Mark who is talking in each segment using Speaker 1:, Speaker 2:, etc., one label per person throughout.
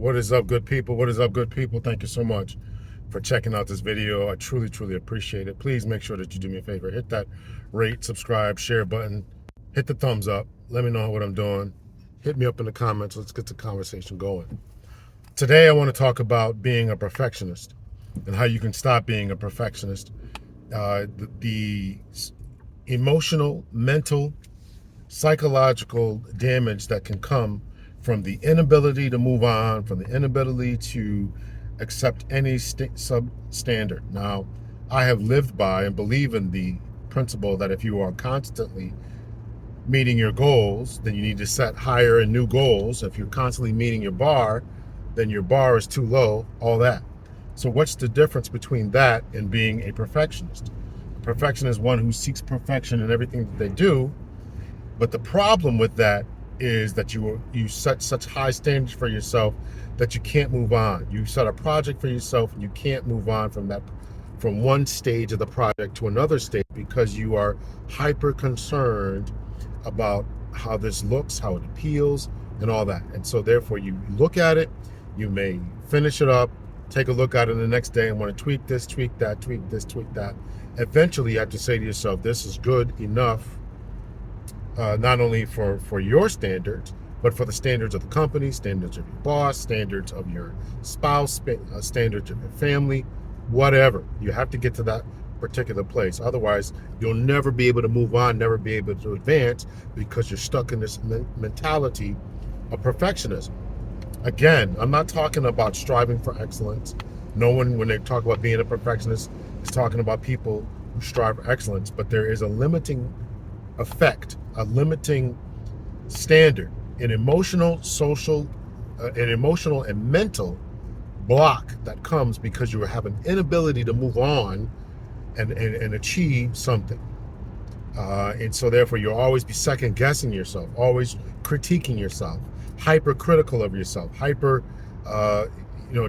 Speaker 1: What is up, good people? What is up, good people? Thank you so much for checking out this video. I truly appreciate it. Please make sure that you do me a favor. Hit that rate, subscribe, share button. Hit the thumbs up. Let me know what I'm doing. Hit me up in the comments. Let's get the conversation going. Today, I want to talk about being a perfectionist and how you can stop being a perfectionist. The emotional, mental, psychological damage that can come from the inability to move on, from the inability to accept any substandard. Now, I have lived by and believe in the principle that if you are constantly meeting your goals, then you need to set higher and new goals. If you're constantly meeting your bar, then your bar is too low, all that. So what's the difference between that and being a perfectionist? A perfectionist is one who seeks perfection in everything that they do. But the problem with that is that you set such high standards for yourself that you can't move on. You set a project for yourself and you can't move on from one stage of the project to another stage because you are hyper concerned about how this looks, how it appeals, and all that. And so therefore you look at it, you may finish it up, take a look at it the next day and want to tweak this, tweak that, tweak this, tweak that. Eventually you have to say to yourself, this is good enough. Not only for your standards, but for the standards of the company, standards of your boss, standards of your spouse, standards of your family, whatever. You have to get to that particular place. Otherwise, you'll never be able to move on, never be able to advance because you're stuck in this mentality of perfectionism. Again, I'm not talking about striving for excellence. No one, when they talk about being a perfectionist, is talking about people who strive for excellence, but there is a limiting effect, a limiting standard, an emotional, social, an emotional and mental block that comes because you have an inability to move on and achieve something. And so therefore you'll always be second guessing yourself, always critiquing yourself, hypercritical of yourself,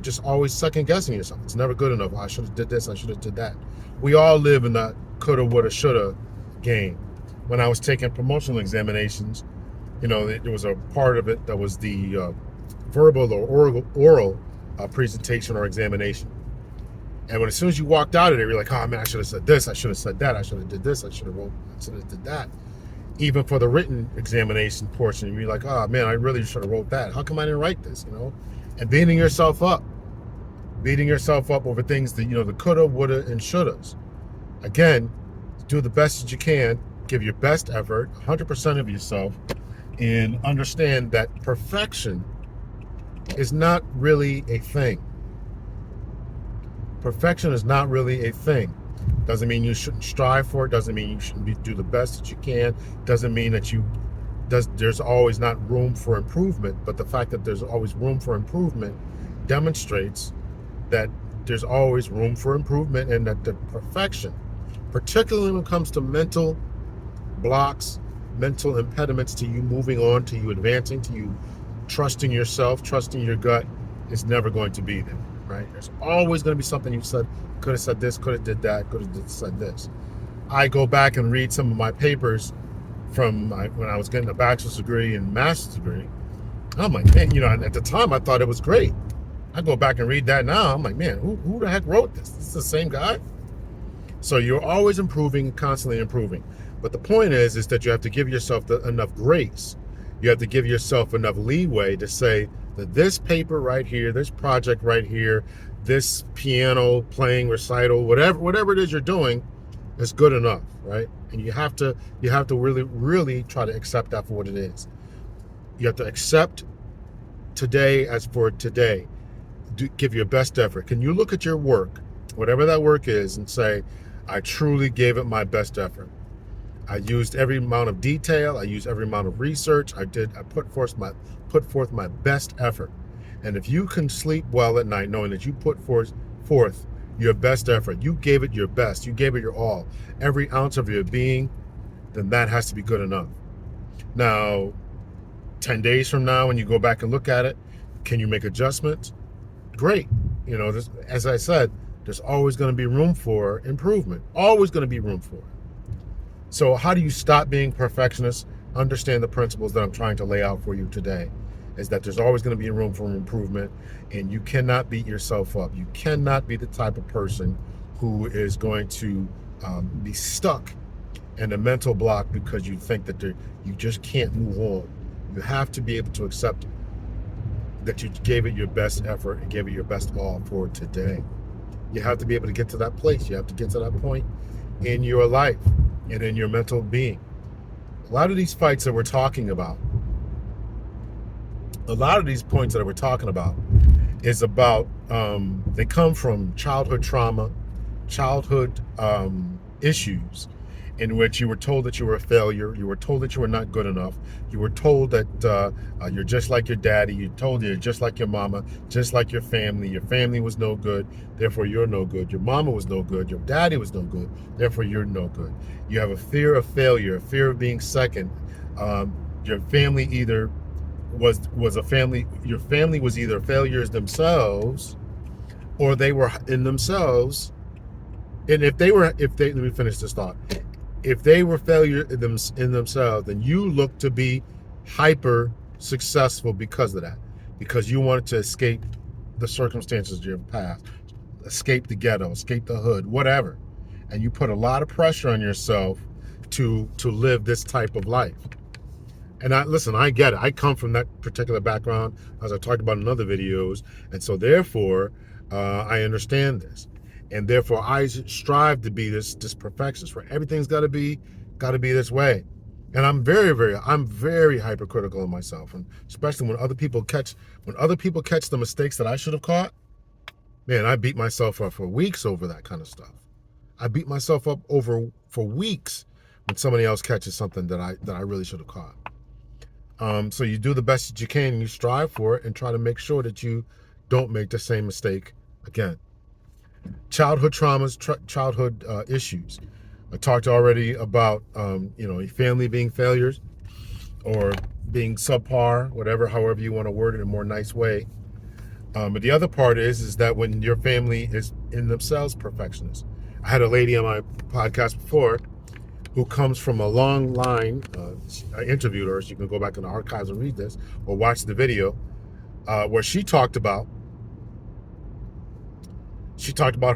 Speaker 1: just always second guessing yourself. It's never good enough. I should have did this, I should have did that. We all live in that coulda, woulda, shoulda game. When I was taking promotional examinations, there was a part of it that was the verbal or oral presentation or examination. And as soon as you walked out of it, you're like, oh man, I should have said this, I should have said that, I should have did this, I should have did that. Even for the written examination portion, you're like, oh man, I really should have wrote that. How come I didn't write this, And beating yourself up over things that, the coulda, woulda, and shouldas. Again, do the best that you can. Give your best effort, 100% of yourself, and understand that perfection is not really a thing. Perfection is not really a thing. Doesn't mean you shouldn't strive for it. Doesn't mean you shouldn't do the best that you can. Doesn't mean that there's always not room for improvement. But the fact that there's always room for improvement demonstrates that there's always room for improvement, and that the perfection, particularly when it comes to mental blocks, mental impediments to you moving on, to you advancing, to you trusting yourself, trusting your gut, is never going to be there, right? There's always going to be something you said, could have said this, could have did that, could have said this. I go back and read some of my papers from when I was getting a bachelor's degree and master's degree. I'm like, man, at the time I thought it was great. I go back and read that now. I'm like, man, who the heck wrote this? This is the same guy? So you're always improving, constantly improving. But the point is that you have to give yourself enough grace. You have to give yourself enough leeway to say that this paper right here, this project right here, this piano playing recital, whatever it is you're doing, is good enough, right? And you have to really try to accept that for what it is. You have to accept today as for today. Give your best effort. Can you look at your work, whatever that work is, and say, I truly gave it my best effort. I used every amount of detail. I used every amount of research. I put forth my best effort. And if you can sleep well at night knowing that you put forth your best effort, you gave it your best, you gave it your all, every ounce of your being, then that has to be good enough. Now, 10 days from now, when you go back and look at it, can you make adjustments? Great. As I said, there's always going to be room for improvement. Always going to be room for it. So how do you stop being perfectionist? Understand the principles that I'm trying to lay out for you today. is that there's always going to be room for improvement, and you cannot beat yourself up. You cannot be the type of person who is going to be stuck in a mental block because you think that you just can't move on. You have to be able to accept that you gave it your best effort and gave it your best all for today. You have to be able to get to that place. You have to get to that point in your life and in your mental being. A lot of these fights that we're talking about, a lot of these points that we're talking about is about, they come from childhood trauma, childhood issues in which you were told that you were a failure, you were told that you were not good enough, you were told that you're just like your daddy, you told you're just like your mama, just like your family was no good, therefore you're no good, your mama was no good, your daddy was no good, therefore you're no good. You have a fear of failure, a fear of being second. Your family either was a family, your family was either failures themselves, or they were in themselves. And if they let me finish this thought. If they were failure in themselves, then you look to be hyper successful because of that, because you wanted to escape the circumstances of your past, escape the ghetto, escape the hood, whatever. And you put a lot of pressure on yourself to live this type of life. And I get it. I come from that particular background, as I talked about in other videos. And so therefore, I understand this. And therefore, I strive to be this perfectionist, where everything's got to be this way. And I'm very hypercritical of myself, and especially when other people catch the mistakes that I should have caught. Man, I beat myself up for weeks over that kind of stuff. I beat myself up for weeks when somebody else catches something that I really should have caught. So you do the best that you can, and you strive for it, and try to make sure that you don't make the same mistake again. Childhood traumas, childhood issues. I talked already about family being failures or being subpar, however you want to word it in a more nice way. But the other part is that when your family is in themselves perfectionists. I had a lady on my podcast before who comes from a long line. I interviewed her, so you can go back in the archives and read this or watch the video where she talked about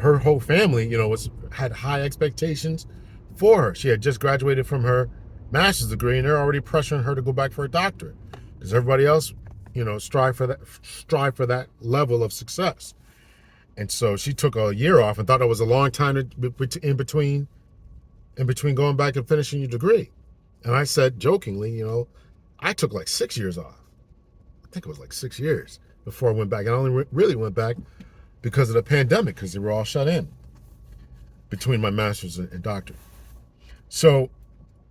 Speaker 1: her whole family, had high expectations for her. She had just graduated from her master's degree, and they're already pressuring her to go back for a doctorate because everybody else, strive for that level of success. And so she took a year off and thought it was a long time in between going back and finishing your degree. And I said jokingly, I took like 6 years off. I think it was like 6 years before I went back. And I only really went back because of the pandemic, because they were all shut in between my master's and doctorate. So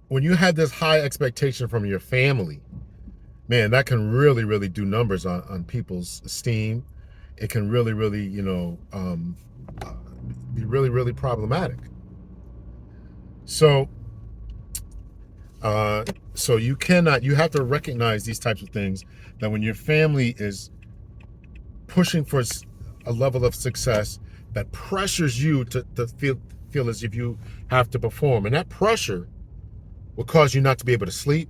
Speaker 1: when you had this high expectation from your family, man, that can really, really do numbers on people's esteem. It can really, really, be really, really problematic. So you have to recognize these types of things, that when your family is pushing for a level of success that pressures you to feel as if you have to perform. And that pressure will cause you not to be able to sleep,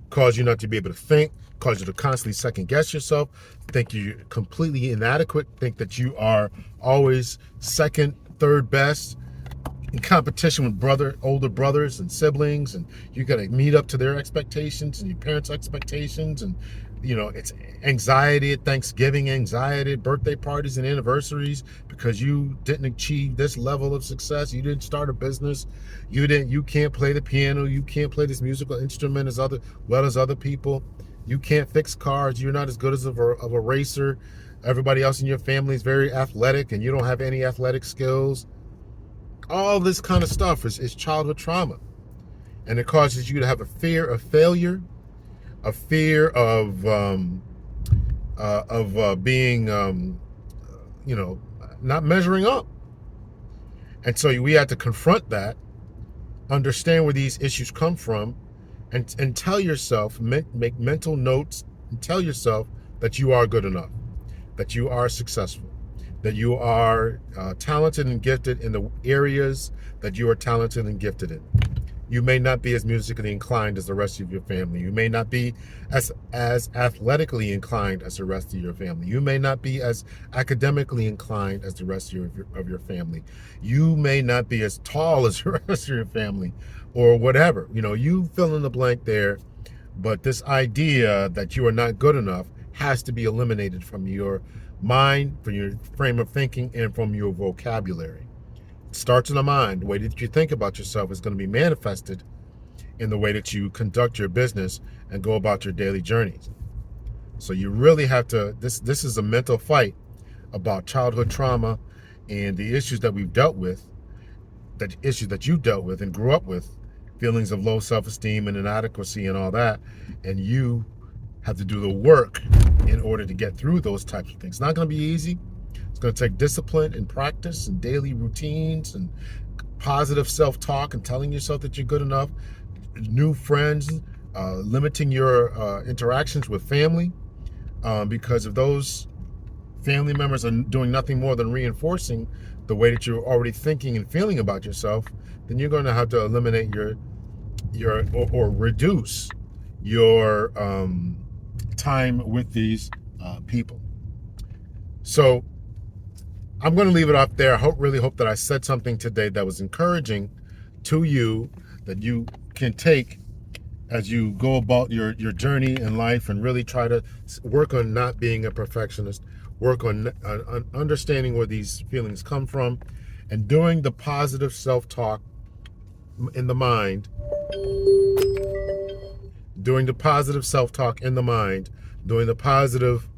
Speaker 1: cause you not to be able to think, cause you to constantly second guess yourself, think you're completely inadequate, think that you are always second, third best, in competition with older brothers and siblings, and you got to meet up to their expectations and your parents' expectations, and it's anxiety at Thanksgiving, anxiety at birthday parties and anniversaries because you didn't achieve this level of success. You didn't start a business. You can't play the piano. You can't play this musical instrument as other people. You can't fix cars. You're not as good as of a racer. Everybody else in your family is very athletic, and you don't have any athletic skills. All this kind of stuff is childhood trauma, and it causes you to have a fear of failure, a fear of being, not measuring up. And so we have to confront that, understand where these issues come from, and tell yourself, make mental notes, and tell yourself that you are good enough, that you are successful, that you are talented and gifted in the areas that you are talented and gifted in. You may not be as musically inclined as the rest of your family. You may not be as athletically inclined as the rest of your family. You may not be as academically inclined as the rest of your family. You may not be as tall as the rest of your family, or whatever. You fill in the blank there. But this idea that you are not good enough has to be eliminated from your mind, from your frame of thinking, and from your vocabulary. It starts in the mind. The way that you think about yourself is going to be manifested in the way that you conduct your business and go about your daily journeys. So you really have to, this is a mental fight about childhood trauma and the issues that we've dealt with, the issues that you dealt with and grew up with, feelings of low self-esteem and inadequacy and all that. And you have to do the work in order to get through those types of things. It's not going to be easy. It's going to take discipline and practice and daily routines and positive self-talk and telling yourself that you're good enough, new friends, limiting your interactions with family, because if those family members are doing nothing more than reinforcing the way that you're already thinking and feeling about yourself, then you're going to have to eliminate or reduce your time with these people. So I'm going to leave it up there. I really hope that I said something today that was encouraging to you, that you can take as you go about your journey in life, and really try to work on not being a perfectionist, work on understanding where these feelings come from, and doing the positive self-talk in the mind, doing the positive self-talk in the mind, doing the positive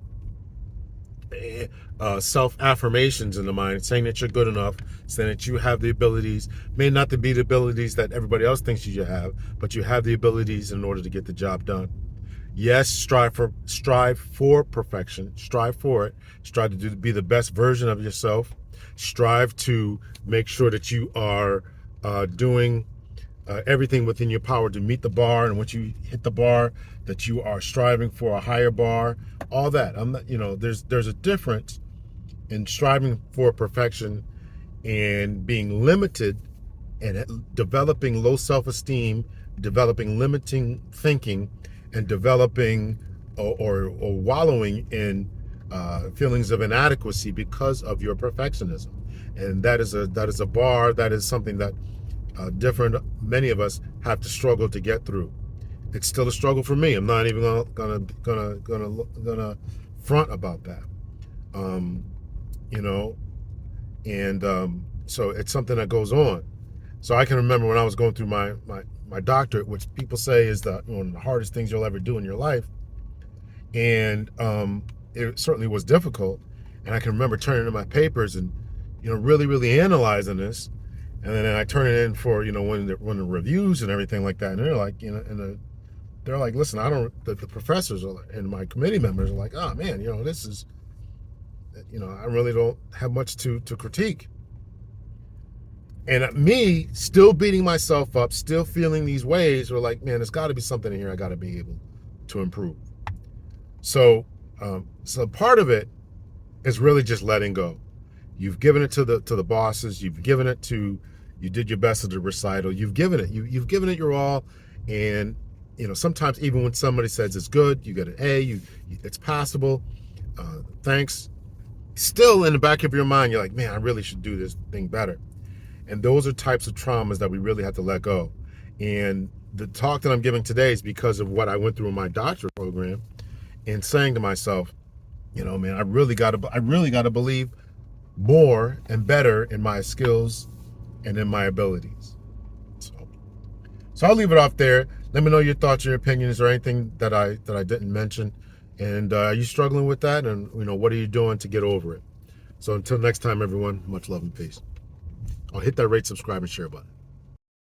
Speaker 1: self-affirmations in the mind, saying that you're good enough, saying that you have the abilities, may not be the abilities that everybody else thinks you have, but you have the abilities in order to get the job done. Yes, strive for perfection. Strive for it. Strive to be the best version of yourself. Strive to make sure that you are doing everything within your power to meet the bar, and once you hit the bar, that you are striving for a higher bar. All that. I'm not. There's a difference in striving for perfection and being limited and developing low self-esteem, developing limiting thinking, and developing or wallowing in feelings of inadequacy because of your perfectionism. And that is a bar. That is something that many of us have to struggle to get through. It's still a struggle for me. I'm not even gonna front about that. So it's something that goes on. So I can remember when I was going through my doctorate, which people say is one of the hardest things you'll ever do in your life, and it certainly was difficult. And I can remember turning in my papers and really analyzing this. And then I turn it in for, when the reviews and everything like that. And they're like, they're like, listen, the professors and my committee members are like, oh man, this is, I really don't have much to critique. And me still beating myself up, still feeling these ways, were like, man, there's got to be something in here I got to be able to improve. So part of it is really just letting go. You've given it to the bosses. You've given it to, you did your best at the recital. You've given it. You've given it your all. And sometimes even when somebody says it's good, you get an A. It's passable. Thanks. Still in the back of your mind, you're like, man, I really should do this thing better. And those are types of traumas that we really have to let go. And the talk that I'm giving today is because of what I went through in my doctorate program, and saying to myself, man, I really got to believe more and better in my skills and in my abilities. So I'll leave it off there. Let me know your thoughts, your opinions, or anything that I didn't mention. And are you struggling with that? And what are you doing to get over it? So until next time, everyone, much love and peace. I'll hit that rate, subscribe, and share button.